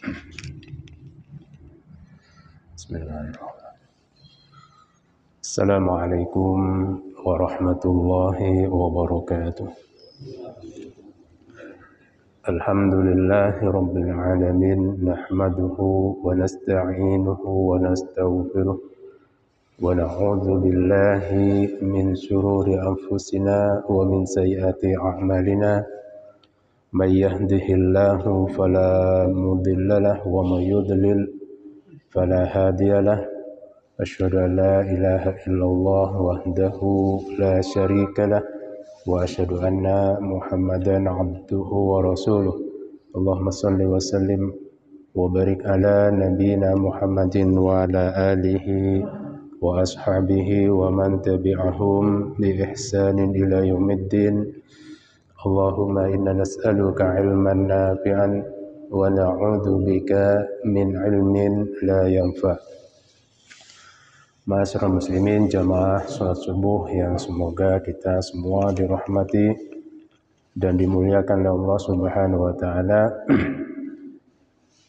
Bismillahirrahmanirrahim. Assalamualaikum warahmatullahi wabarakatuh. Alhamdulillahi rabbil alamin, nahmaduhu wa nasta'inuhu wa nastaghfiruh wa na'udzu billahi min shururi anfusina wa min sayyiati a'malina. May yahdihillahu fala mudilla lahu wa may yudlil fala hadiya lahu. Asyhadu an la ilaha illallah wahdahu la syarika lah wa asyhadu anna Muhammadan abduhu wa rasuluh. Allahumma shalli wa sallim wa barik ala nabiyyina Muhammadin wa ala alihi wa ashabihi wa man tabi'ahum bi ihsanin ila yaumiddin. Allahumma inna nas'aluka ilman nafi'an wa na'udzu bika min ilmin la yanfa'. Ma'asyiral muslimin, jamaah salat subuh yang semoga kita semua dirahmati dan dimuliakan oleh Allah Subhanahu wa taala.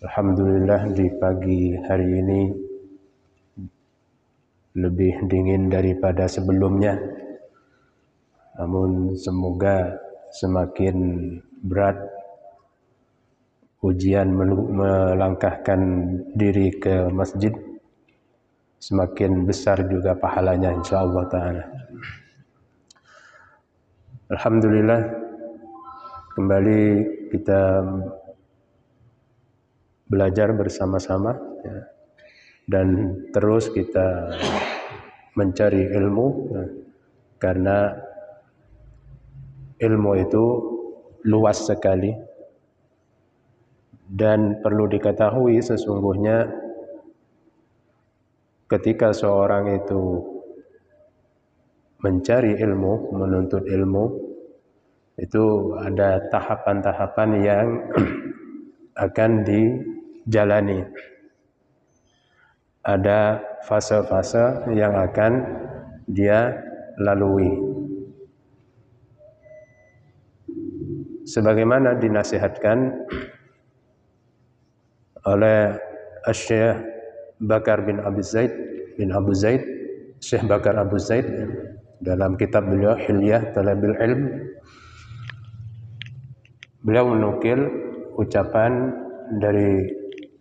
Alhamdulillah di pagi hari ini lebih dingin daripada sebelumnya. Namun semoga semakin berat ujian melangkahkan diri ke masjid, semakin besar juga pahalanya insyaallah ta'ala. Alhamdulillah, kembali kita belajar bersama-sama ya, dan terus kita mencari ilmu ya, karena ilmu itu luas sekali dan perlu diketahui sesungguhnya ketika seorang itu mencari ilmu, menuntut ilmu, itu ada tahapan-tahapan yang akan dijalani. Ada fase-fase yang akan dia lalui. Sebagaimana dinasihatkan oleh Syekh Bakar bin Abu Zaid, Syekh Bakar Abu Zaid dalam kitab beliau Hilyah Talabil Ilm. Beliau menukil ucapan dari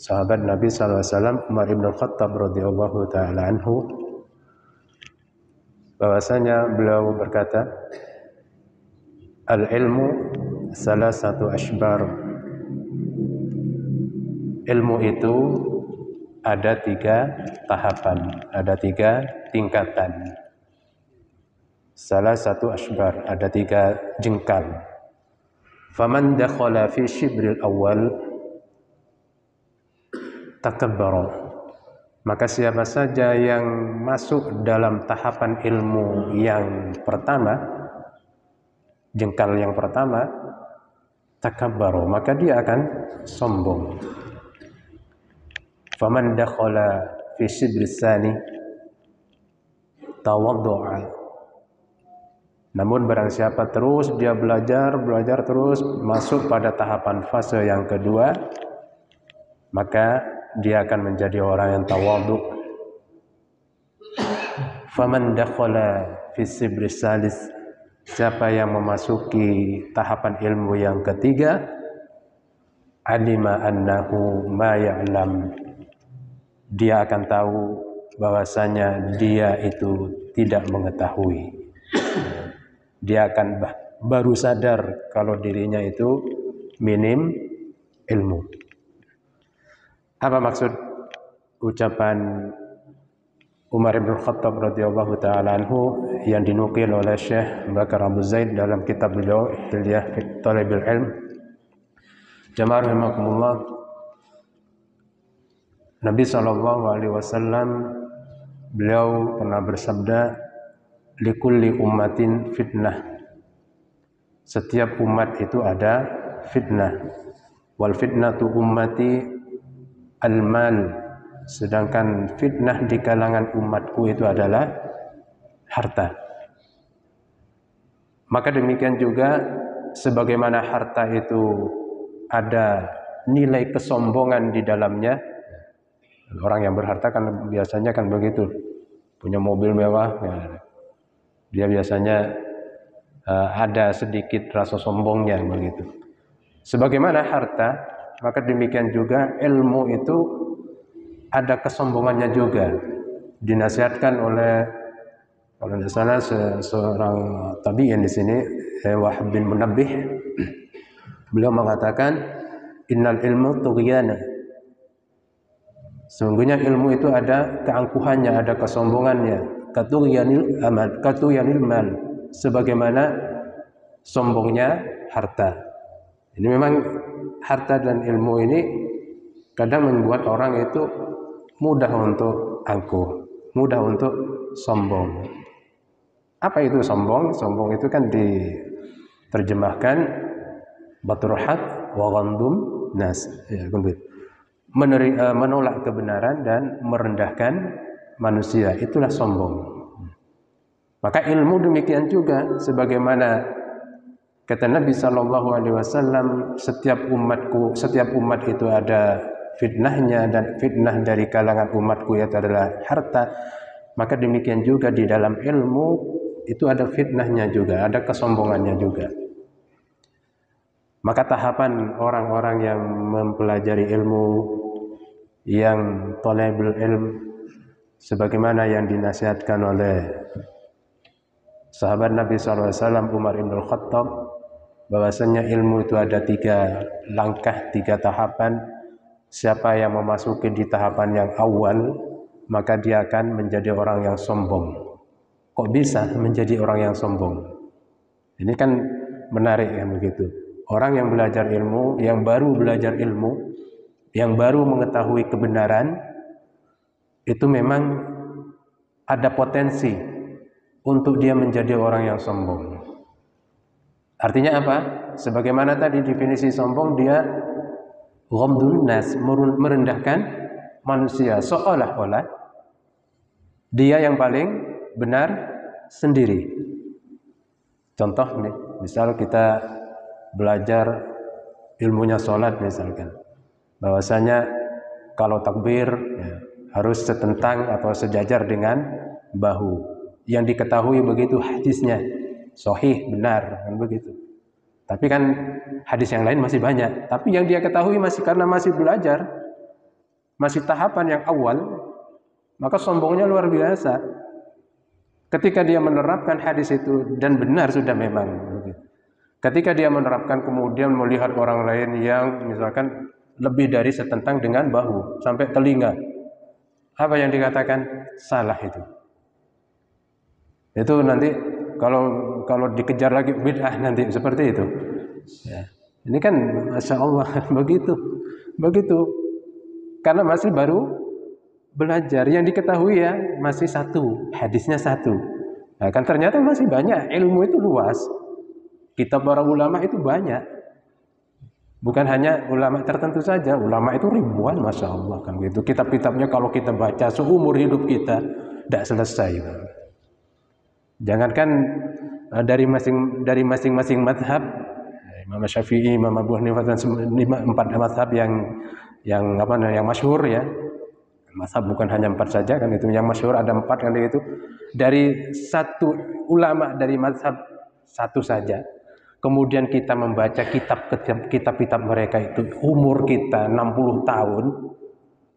sahabat Nabi SAW Umar ibn Khattab radhiyallahu ta'ala anhu, bahwasanya beliau berkata, al-ilmu salah satu ashbar. Ilmu itu ada 3 tahapan, ada 3 tingkatan. Salah satu ashbar, ada 3 jengkal. Faman dakhala fi shibril awal takabbara. Maka siapa saja yang masuk dalam tahapan ilmu yang pertama, jengkal yang pertama, takabbara, maka dia akan sombong. Faman dakhala fi shibris tsani tawaddu'a. Namun barang siapa terus dia belajar terus masuk pada tahapan fase yang kedua, maka dia akan menjadi orang yang tawadhu. Faman dakhala fi shibris salis. Siapa yang memasuki tahapan ilmu yang ketiga, alima annahu ma ya'lam. Dia akan tahu bahwasanya dia itu tidak mengetahui. Dia akan baru sadar kalau dirinya itu minim ilmu. Apa maksud ucapan Umar bin Khattab radhiyallahu ta'ala anhu yang dinukil oleh Syekh Bakar Abu Zaid dalam kitab beliau Hilyah Talabil Ilm? Jamaah rahimakumullah, Nabi SAW beliau pernah bersabda, likulli ummatin fitnah. Setiap umat itu ada fitnah. Wal fitnatu ummati al-mal. Sedangkan fitnah di kalangan umatku itu adalah harta. Maka demikian juga sebagaimana harta itu ada nilai kesombongan di dalamnya. Orang yang berharta kan biasanya kan begitu, punya mobil mewah, ya, dia biasanya ada sedikit rasa sombongnya begitu. Sebagaimana harta, maka demikian juga ilmu itu ada kesombongannya juga. Dinasihatkan oleh, kalau tidak salah, seorang tabi'in di sini, Wahab bin Munabbih, beliau mengatakan, innal ilmu tughyana. Sesungguhnya ilmu itu ada keangkuhannya, ada kesombongannya. Katuyanil mal, sebagaimana sombongnya harta. Ini memang harta dan ilmu ini kadang membuat orang itu mudah untuk angkuh, mudah untuk sombong. Apa itu sombong? Sombong itu kan diterjemahkan batrul haq wa ghamdun nas, ya, menolak kebenaran dan merendahkan manusia, itulah sombong. Maka ilmu demikian juga, sebagaimana kata Nabi Shallallahu Alaihi Wasallam, setiap umat itu ada fitnahnya, dan fitnah dari kalangan umatku itu adalah harta. Maka demikian juga di dalam ilmu itu ada fitnahnya juga, ada kesombongannya juga. Maka tahapan orang-orang yang mempelajari ilmu, yang thalabul ilm, sebagaimana yang dinasihatkan oleh sahabat Nabi SAW Umar bin Khattab, bahwasanya ilmu itu ada 3 langkah, 3 tahapan. Siapa yang memasuki di tahapan yang awal, maka dia akan menjadi orang yang sombong. Kok bisa menjadi orang yang sombong? Ini kan menarik kan begitu. Orang yang belajar ilmu, yang baru belajar ilmu, yang baru mengetahui kebenaran, itu memang ada potensi untuk dia menjadi orang yang sombong. Artinya apa? Sebagaimana tadi definisi sombong, dia ghamdun nas, merendahkan manusia, seolah-olah dia yang paling benar sendiri. Contoh nih, misal kita belajar ilmunya sholat misalkan, bahwasanya kalau takbir ya, harus setentang atau sejajar dengan bahu. Yang diketahui begitu hadisnya, sahih, benar, kan begitu. Tapi kan hadis yang lain masih banyak. Tapi yang dia ketahui masih, karena masih belajar, masih tahapan yang awal, maka sombongnya luar biasa. Ketika dia menerapkan hadis itu dan benar sudah memang begitu. Ketika dia menerapkan, kemudian melihat orang lain yang misalkan lebih dari setentang dengan bahu sampai telinga, apa yang dikatakan? Salah itu. Itu nanti kalau dikejar lagi bid'ah nanti seperti itu. Ya. Ini kan masya Allah begitu. Karena masih baru belajar, yang diketahui ya masih satu, hadisnya satu. Nah, kan ternyata masih banyak, ilmu itu luas. Kitab para ulama itu banyak. Bukan hanya ulama tertentu saja, ulama itu ribuan, masya Allah kan gitu. Kitab-kitabnya kalau kita baca seumur hidup kita tidak selesai. Jangankan dari masing-masing mazhab, Imam Syafi'i, Imam Abu Hanifah, dan 4 mazhab yang masyhur ya. Mazhab bukan hanya 4 saja kan itu, yang masyhur ada 4 kan itu. Dari satu ulama dari mazhab satu saja, kemudian kita membaca kitab-kitab mereka itu, umur kita 60 tahun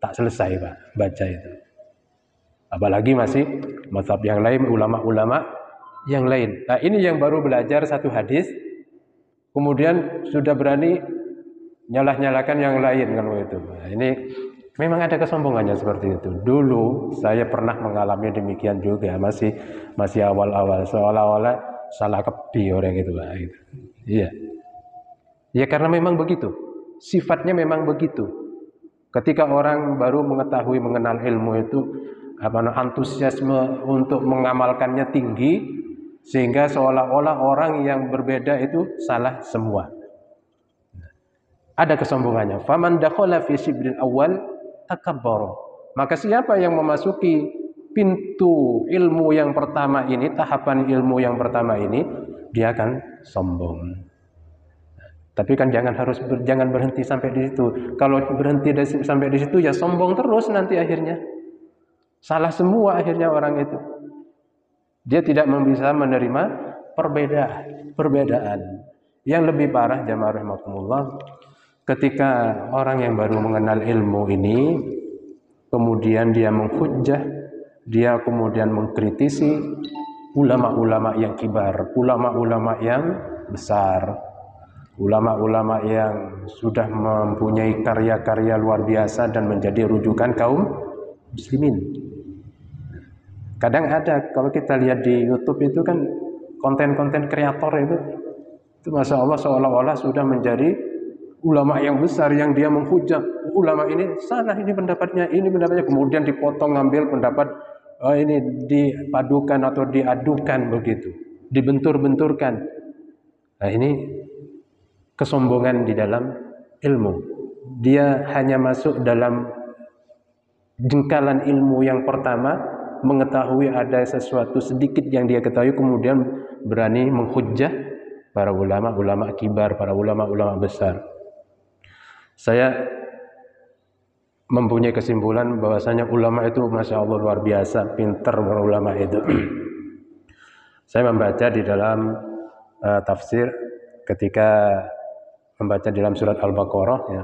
tak selesai Pak baca itu. Apalagi masih mazhab yang lain, ulama-ulama yang lain. Nah, ini yang baru belajar satu hadis, kemudian sudah berani nyalah-nyalakan yang lain kan begitu. Nah, ini memang ada kesombongannya seperti itu. Dulu saya pernah mengalami demikian juga, masih awal-awal, seolah-olah salah kepi orang itu Pak. Iya. Ya karena memang begitu. Sifatnya memang begitu. Ketika orang baru mengetahui, mengenal ilmu itu, antusiasme untuk mengamalkannya tinggi, sehingga seolah-olah orang yang berbeda itu salah semua. Ada kesombongannya. Faman dakhala fi shibril awal takabbara. Maka siapa yang memasuki pintu ilmu yang pertama ini, tahapan ilmu yang pertama ini, dia akan sombong. Tapi kan jangan berhenti sampai di situ. Kalau berhenti sampai di situ ya sombong terus nanti akhirnya. Salah semua akhirnya orang itu. Dia tidak bisa menerima perbedaan. Yang lebih parah jamaah rahimakumullah, ketika orang yang baru mengenal ilmu ini kemudian dia menghujjah, dia kemudian mengkritisi ulama-ulama yang kibar, ulama-ulama yang besar, ulama-ulama yang sudah mempunyai karya-karya luar biasa dan menjadi rujukan kaum muslimin. Kadang ada, kalau kita lihat di YouTube itu kan konten-konten kreator itu Masya Allah seolah-olah sudah menjadi ulama yang besar yang dia menghujat ulama ini salah, ini pendapatnya, kemudian dipotong ngambil pendapat ini dipadukan atau diadukan begitu, dibentur-benturkan. Nah ini kesombongan di dalam ilmu. Dia hanya masuk dalam jengkalan ilmu yang pertama, mengetahui ada sesuatu sedikit yang dia ketahui, kemudian berani menghujjah para ulama-ulama kibar, para ulama-ulama besar. Saya mempunyai kesimpulan bahwasanya ulama itu Masya Allah luar biasa, pintar para ulama itu. Saya membaca di dalam tafsir ketika membaca dalam surat Al-Baqarah ya.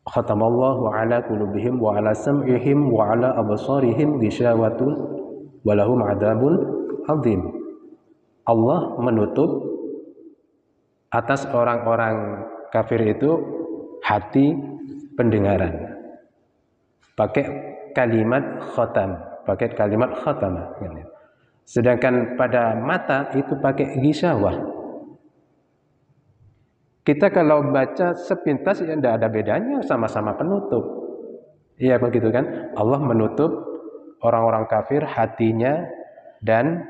Khatamallahu ala qulubihim wa ala sam'ihim wa ala absarihim ghishawatun wa lahum adzabun adzim. Allah menutup atas orang-orang kafir itu hati pendengaran. Pakai kalimat khatam, Sedangkan pada mata itu pakai ghishawah. Kita kalau baca sepintas ya tidak ada bedanya, sama-sama penutup. Iya begitu kan? Allah menutup orang-orang kafir hatinya dan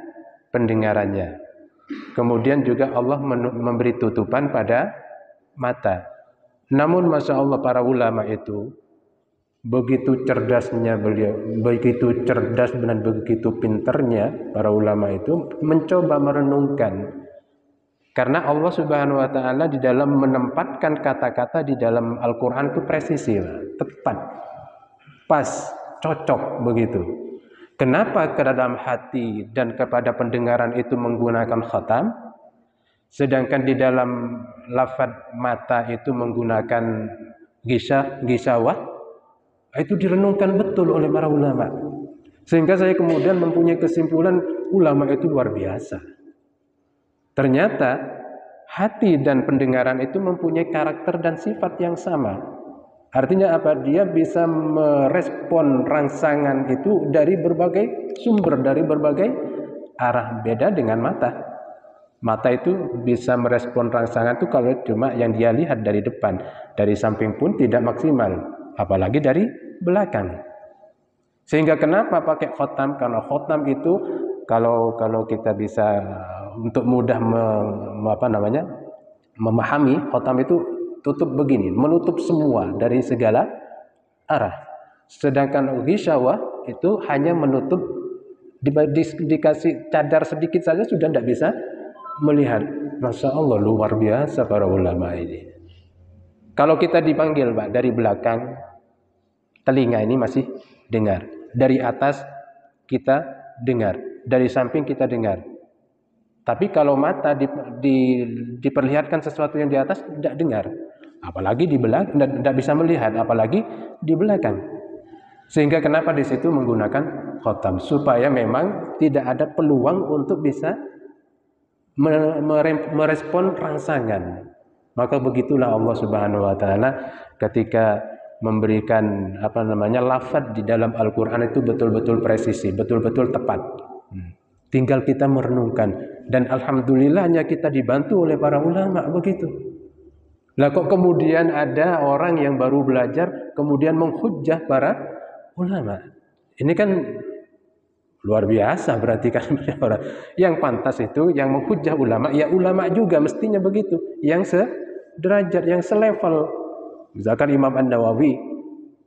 pendengarannya. Kemudian juga Allah memberi tutupan pada mata. Namun Masya Allah para ulama itu begitu cerdasnya beliau, begitu cerdas dan begitu pinternya para ulama itu mencoba merenungkan. Karena Allah Subhanahu wa taala di dalam menempatkan kata-kata di dalam Al-Qur'an itu presisi, tepat, pas, cocok begitu. Kenapa ke dalam hati dan kepada pendengaran itu menggunakan khatam, sedangkan di dalam lafaz mata itu menggunakan ghishawah? Itu direnungkan betul oleh para ulama. Sehingga saya kemudian mempunyai kesimpulan ulama itu luar biasa. Ternyata hati dan pendengaran itu mempunyai karakter dan sifat yang sama. Artinya apa? Dia bisa merespon rangsangan itu dari berbagai sumber, dari berbagai arah. Beda dengan mata. Mata itu bisa merespon rangsangan itu kalau cuma yang dia lihat dari depan. Dari samping pun tidak maksimal. Apalagi dari belakang. Sehingga kenapa pakai khotam? Karena khotam itu kalau kita bisa untuk mudah memahami, khotam itu tutup begini, menutup semua dari segala arah. Sedangkan ghishawah itu hanya menutup, dikasih cadar sedikit saja sudah tidak bisa melihat. Masya Allah luar biasa para ulama ini. Kalau kita dipanggil Pak dari belakang, telinga ini masih dengar. Dari atas kita dengar, dari samping kita dengar. Tapi kalau mata diperlihatkan sesuatu yang di atas tidak dengar, apalagi di belakang tidak bisa melihat, apalagi di belakang. Sehingga kenapa di situ menggunakan khotam, supaya memang tidak ada peluang untuk bisa merespon rangsangan. Maka begitulah Allah Subhanahu wa taala ketika memberikan lafaz di dalam Al-Qur'an itu betul-betul presisi, betul-betul tepat. Tinggal kita merenungkan, dan alhamdulillahnya kita dibantu oleh para ulama begitu. Lah kok kemudian ada orang yang baru belajar kemudian menghujjah para ulama. Ini kan luar biasa, berarti kan orang yang pantas itu yang menghujjah ulama, ya ulama juga mestinya begitu, yang sederajat, yang selevel. Misalkan Imam An-Nawawi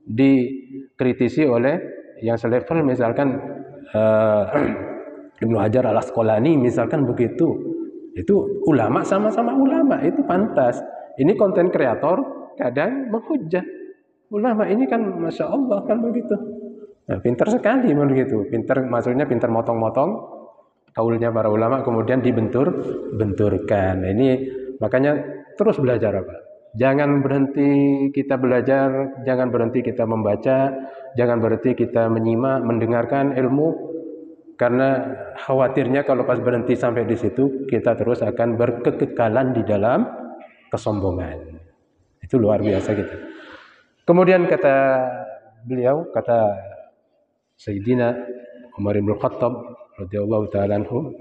dikritisi oleh yang selevel, misalkan Ibnu Hajar Al-Asqalani misalkan begitu. Itu ulama sama-sama ulama, itu pantas. Ini konten kreator kadang menghujat. Ulama ini kan Masya Allah kan begitu. Nah, pintar sekali begitu. Pintar maksudnya pintar motong-motong kaulnya para ulama kemudian benturkan. Nah, ini makanya terus belajar Pak. Jangan berhenti kita belajar, jangan berhenti kita membaca, jangan berhenti kita menyimak, mendengarkan ilmu. Karena khawatirnya kalau pas berhenti sampai di situ, kita terus akan berkekekalan di dalam kesombongan. Itu luar biasa gitu. Kemudian kata beliau, kata Sayyidina Umar bin Khattab radhiyallahu ta'ala anhu,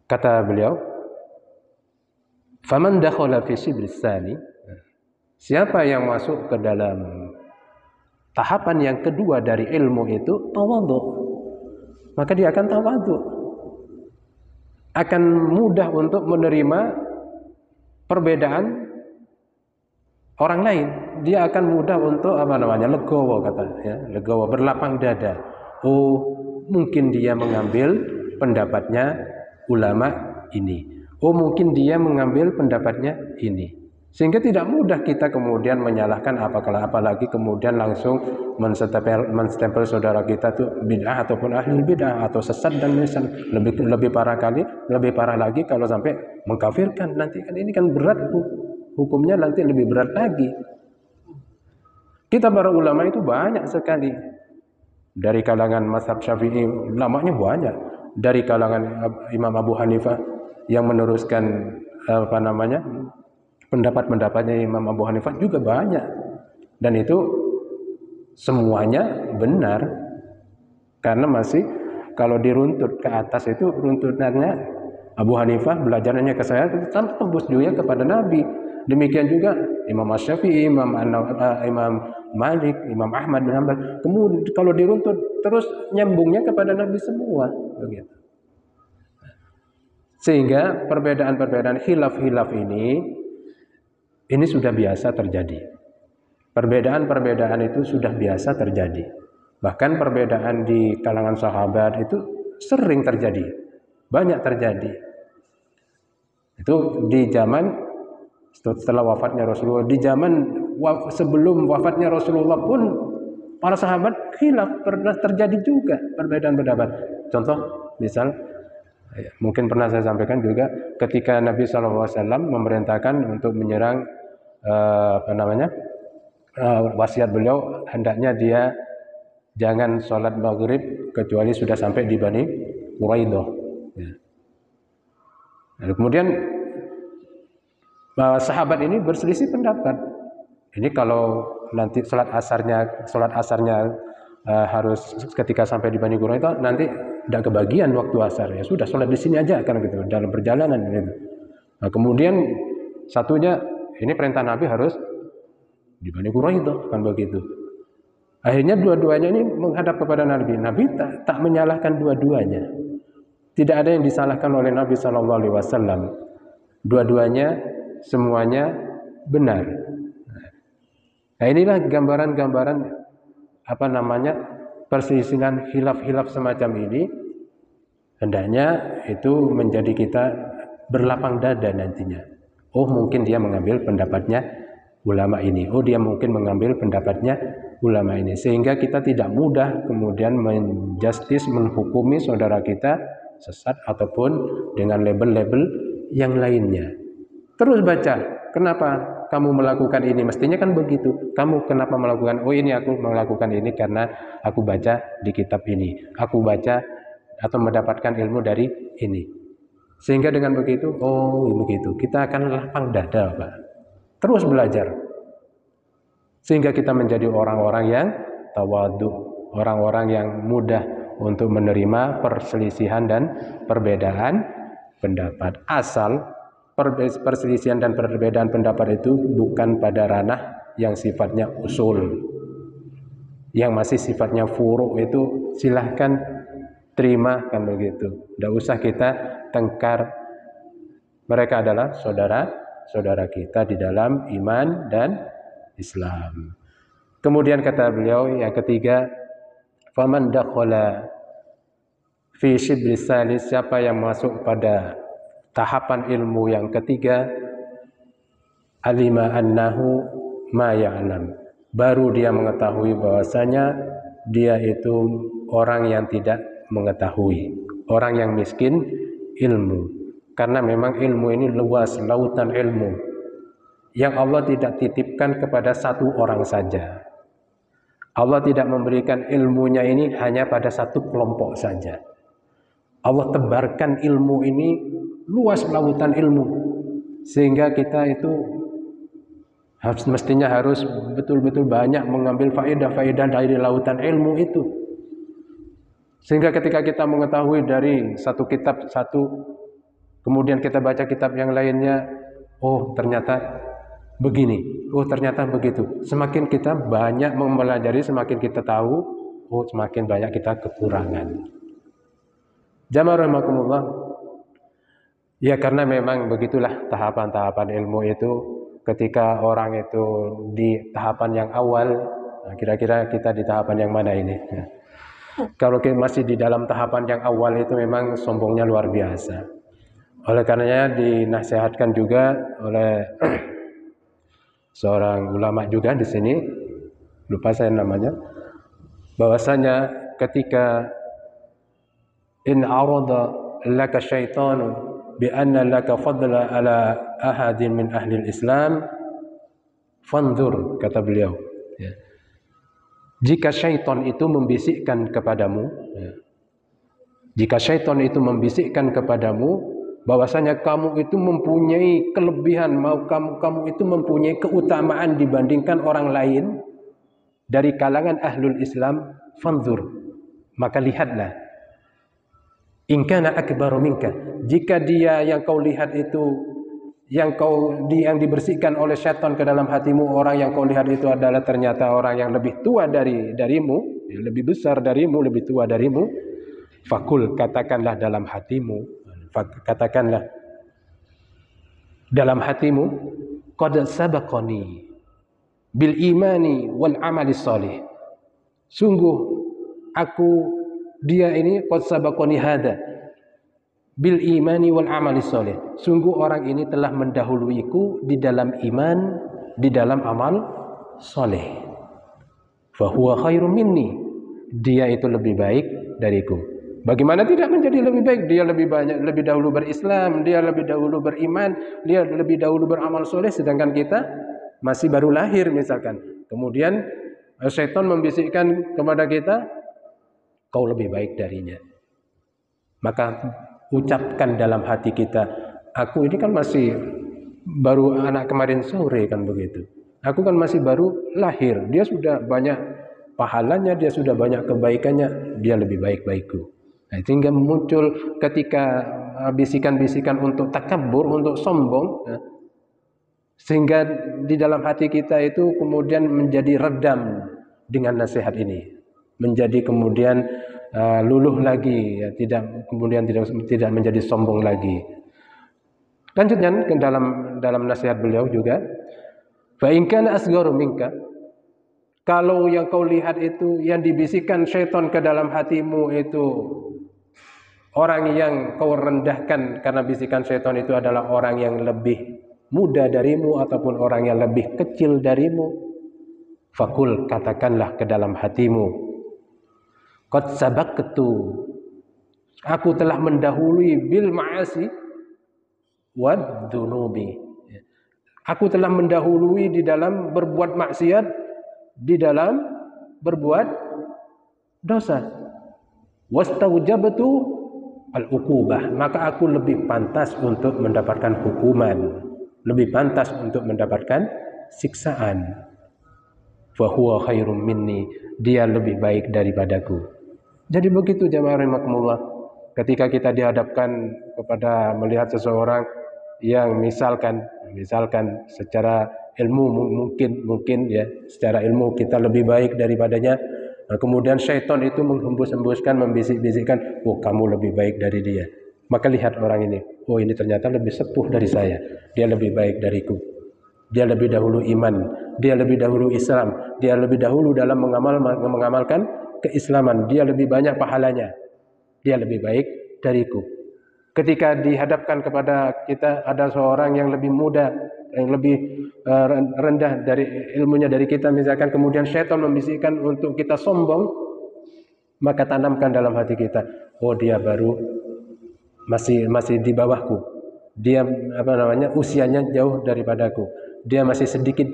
kata beliau, "Faman dakhala fi shibris tsani", siapa yang masuk ke dalam tahapan yang kedua dari ilmu itu, tawadhu, maka dia akan tawadhu, akan mudah untuk menerima perbedaan orang lain. Dia akan mudah untuk legowo, kata ya, legowo, berlapang dada. Oh, mungkin dia mengambil pendapatnya ulama ini. Oh, mungkin dia mengambil pendapatnya ini. Sehingga tidak mudah kita kemudian menyalahkan apalagi kemudian langsung menstempel saudara kita tuh bid'ah ataupun ahli bid'ah atau sesat dan misal lebih parah lagi kalau sampai mengkafirkan. Nanti kan ini kan berat hukumnya, nanti lebih berat lagi. Kita para ulama itu banyak sekali. Dari kalangan mazhab Syafi'i ulamanya banyak. Dari kalangan Imam Abu Hanifah yang meneruskan pendapat-pendapatnya Imam Abu Hanifah juga banyak, dan itu semuanya benar karena masih kalau diruntut ke atas itu runtutannya Abu Hanifah belajarnya ke saya tembus juga kepada Nabi. Demikian juga Imam Syafi'i, Imam Malik, Imam Ahmad bin Hanbal. Kemudian kalau diruntut terus nyambungnya kepada Nabi semua begitu. Sehingga perbedaan-perbedaan khilaf-khilaf ini sudah biasa terjadi. Perbedaan-perbedaan itu sudah biasa terjadi. Bahkan perbedaan di kalangan sahabat itu sering terjadi, banyak terjadi. Itu di zaman setelah wafatnya Rasulullah, di zaman sebelum wafatnya Rasulullah pun para sahabat khilaf, pernah terjadi juga perbedaan pendapat. Contoh, misal mungkin pernah saya sampaikan juga ketika Nabi SAW memerintahkan untuk menyerang wasiat beliau, hendaknya dia jangan sholat maghrib kecuali sudah sampai di Bani Quraidah. Lalu kemudian sahabat ini berselisih pendapat. Ini kalau nanti sholat asarnya harus ketika sampai di Bani Quraidah nanti tidak kebagian waktu asar, ya sudah sholat di sini aja kan gitu dalam perjalanan gitu. Nah, kemudian satunya ini perintah Nabi harus di Bani Quraidah kan begitu. Akhirnya dua-duanya ini menghadap kepada Nabi. Nabi tak menyalahkan dua-duanya. Tidak ada yang disalahkan oleh Nabi SAW. Dua-duanya semuanya benar. Nah, inilah gambaran-gambaran perselisihan khilaf-khilaf semacam ini. Hendaknya itu menjadi kita berlapang dada nantinya. Oh, mungkin dia mengambil pendapatnya ulama ini. Oh, dia mungkin mengambil pendapatnya ulama ini. Sehingga kita tidak mudah kemudian menghukumi saudara kita sesat ataupun dengan label-label yang lainnya. Terus baca, kenapa kamu melakukan ini? Mestinya kan begitu. Kamu kenapa melakukan? Oh, ini aku melakukan ini karena aku baca di kitab ini. Aku baca atau mendapatkan ilmu dari ini. Sehingga dengan begitu, oh begitu, kita akan lapang dada, Pak. Terus belajar. Sehingga kita menjadi orang-orang yang tawadhu, orang-orang yang mudah untuk menerima perselisihan dan perbedaan pendapat. Asal perselisihan dan perbedaan pendapat itu bukan pada ranah yang sifatnya usul. Yang masih sifatnya furu' itu silahkan terima kan begitu. Tidak usah kita tengkar. Mereka adalah saudara kita di dalam iman dan Islam. Kemudian kata beliau yang ketiga, faman dakhala fi shibri salis, siapa yang masuk pada Tahapan ilmu yang ketiga, alima annahu ma ya'lam. Baru dia mengetahui bahwasanya dia itu orang yang tidak mengetahui, orang yang miskin ilmu. Karena memang ilmu ini luas, lautan ilmu yang Allah tidak titipkan kepada satu orang saja. Allah tidak memberikan ilmunya ini hanya pada satu kelompok saja. Allah tebarkan ilmu ini luas lautan ilmu, sehingga kita itu mestinya harus betul-betul banyak mengambil faedah-faedah dari lautan ilmu itu. Sehingga ketika kita mengetahui dari satu kitab satu, kemudian kita baca kitab yang lainnya, oh ternyata begini, oh ternyata begitu. Semakin kita banyak mempelajari, semakin kita tahu, oh semakin banyak kita kekurangan. Jamaah rahimakumullah. Ya karena memang begitulah tahapan-tahapan ilmu itu. Ketika orang itu di tahapan yang awal, nah kira-kira kita di tahapan yang mana ini? Kalau kita masih di dalam tahapan yang awal itu memang sombongnya luar biasa. Oleh karenanya dinasihatkan juga oleh seorang ulama juga di sini, lupa saya namanya, bahwasanya ketika in arada laka syaitanu bi anna laka fadla ala ahadin min ahli Islam fanzur, kata beliau, ya. Jika syaitan itu membisikkan kepadamu, ya. Jika syaitan itu membisikkan kepadamu bahwasanya kamu itu mempunyai kelebihan, kamu itu mempunyai keutamaan dibandingkan orang lain dari kalangan ahlul Islam, fanzur, maka lihatlah. In kana akbaru minka, jika dia yang kau lihat itu yang dibersihkan oleh syaitan ke dalam hatimu, orang yang kau lihat itu adalah ternyata orang yang lebih tua darimu, lebih besar darimu, lebih tua darimu, fakul, katakanlah dalam hatimu, qad sabaqani bil imani wal amali shalih, sungguh dia ini qad sabaqani hada bil imani wal amali shalih, sungguh orang ini telah mendahuluiku di dalam iman, di dalam amal saleh. Fa huwa khairum minni, dia itu lebih baik dariku. Bagaimana tidak menjadi lebih baik? Dia lebih dahulu berislam, dia lebih dahulu beriman, dia lebih dahulu beramal soleh, sedangkan kita masih baru lahir misalkan. Kemudian syaitan membisikkan kepada kita, kau lebih baik darinya. Maka ucapkan dalam hati kita, aku ini kan masih baru anak kemarin sore, kan begitu. Aku kan masih baru lahir, dia sudah banyak pahalanya, dia sudah banyak kebaikannya, dia lebih baik baikku. Nah, sehingga muncul ketika bisikan-bisikan untuk takabur, untuk sombong, sehingga di dalam hati kita itu kemudian menjadi redam dengan nasihat ini, menjadi kemudian luluh lagi, ya, tidak menjadi sombong lagi. Lanjutnya ke dalam nasihat beliau juga, fa in kana asgharu minka, kalau yang kau lihat itu, yang dibisikkan syaitan ke dalam hatimu itu orang yang kau rendahkan karena bisikan syaitan itu adalah orang yang lebih muda darimu ataupun orang yang lebih kecil darimu, fakul, katakanlah ke dalam hatimu, qad sabaqtu, aku telah mendahului bil ma'asi wad dunubi, aku telah mendahului di dalam berbuat maksiat, di dalam berbuat dosa. Wastaujabtu al-uqubah, maka aku lebih pantas untuk mendapatkan hukuman, lebih pantas untuk mendapatkan siksaan. Fa huwa khairum minni, dia lebih baik daripadaku. Jadi begitu jamaah rahimakumullah, ketika kita dihadapkan kepada melihat seseorang yang misalkan secara ilmu mungkin ya, secara ilmu kita lebih baik daripadanya, nah, kemudian syaitan itu menghembus-hembuskan, membisik-bisikkan, oh kamu lebih baik dari dia. Maka lihat orang ini, oh ini ternyata lebih sepuh dari saya, dia lebih baik dariku, dia lebih dahulu iman, dia lebih dahulu Islam, dia lebih dahulu dalam mengamalkan keislaman, dia lebih banyak pahalanya, dia lebih baik dariku. Ketika dihadapkan kepada kita ada seorang yang lebih muda, yang lebih rendah dari ilmunya dari kita, misalkan, kemudian syaitan membisikkan untuk kita sombong, maka tanamkan dalam hati kita, oh dia baru masih di bawahku, dia usianya jauh daripadaku, dia masih sedikit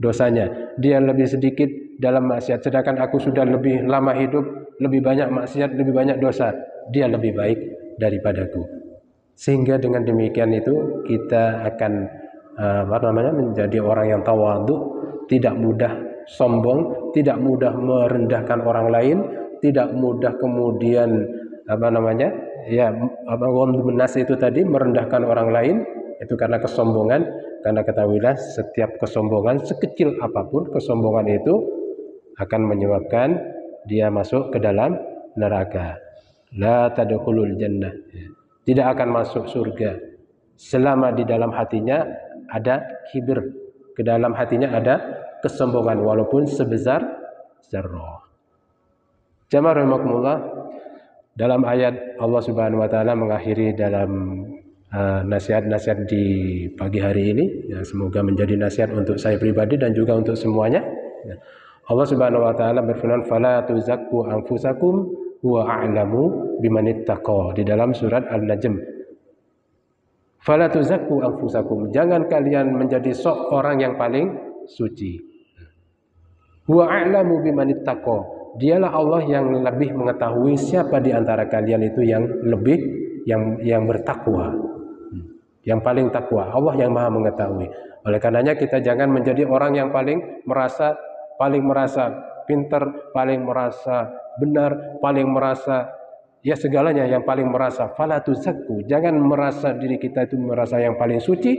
dosanya, dia lebih sedikit dalam maksiat, sedangkan aku sudah lebih lama hidup, lebih banyak maksiat, lebih banyak dosa, dia lebih baik daripadaku. Sehingga dengan demikian itu kita akan menjadi orang yang tawadhu, tidak mudah sombong, tidak mudah merendahkan orang lain, tidak mudah kemudian menas itu tadi, merendahkan orang lain, itu karena kesombongan. Karena ketahuilah setiap kesombongan, sekecil apapun kesombongan itu akan menyebabkan dia masuk ke dalam neraka. La tadkhulul jannah, tidak akan masuk surga selama di dalam hatinya ada kibir, ke dalam hatinya ada kesombongan walaupun sebesar zarrah. Jamaah rahimakumullah, dalam ayat Allah Subhanahu wa taala mengakhiri dalam nasihat-nasihat di pagi hari ini, ya, semoga menjadi nasihat untuk saya pribadi dan juga untuk semuanya. Ya. Allah Subhanahu wa taala berfirman, "Fala tuzakku anfusakum huwa a'lamu bimanittaqa" di dalam surat An-Najm. "Fala tuzakku anfusakum", jangan kalian menjadi orang yang paling suci. "Huwa a'lamu bimanittaqa", dialah Allah yang lebih mengetahui siapa di antara kalian itu yang lebih yang bertakwa, yang paling takwa. Allah yang Maha mengetahui. Oleh karenanya kita jangan menjadi orang yang paling merasa pintar, paling merasa benar, paling merasa ya segalanya, yang paling merasa. Fala tuzakku, jangan merasa diri kita itu merasa yang paling suci,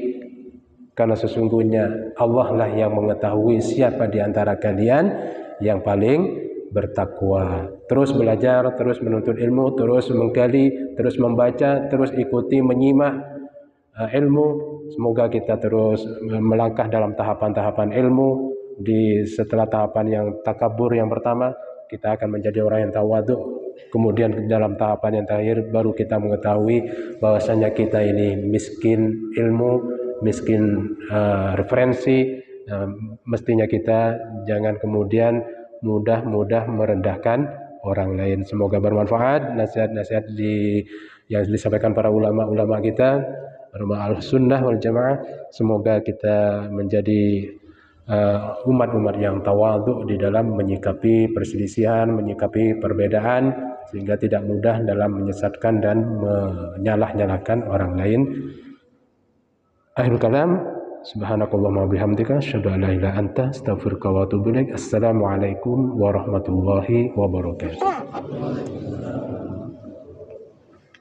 karena sesungguhnya Allah lah yang mengetahui siapa di antara kalian yang paling bertakwa. Terus belajar, terus menuntut ilmu, terus menggali, terus membaca, terus ikuti menyimak ilmu. Semoga kita terus melangkah dalam tahapan-tahapan ilmu. Setelah tahapan yang takabur yang pertama, kita akan menjadi orang yang tawadhu. Kemudian dalam tahapan yang terakhir baru kita mengetahui bahwasanya kita ini miskin ilmu, miskin referensi. Mestinya kita jangan kemudian mudah merendahkan orang lain. Semoga bermanfaat nasihat-nasihat yang disampaikan para ulama-ulama kita, ulama al-sunnah wal jamaah. Semoga kita menjadi umat-umat yang tawadhu di dalam menyikapi perselisihan, menyikapi perbedaan, sehingga tidak mudah dalam menyesatkan dan menyalah-nyalahkan orang lain. Akhirul kalam, subhanakallahumma bihamdika asyhadu an la ilaha illa anta astaghfiruka wa atubu ilaik. Assalamualaikum warahmatullahi wabarakatuh.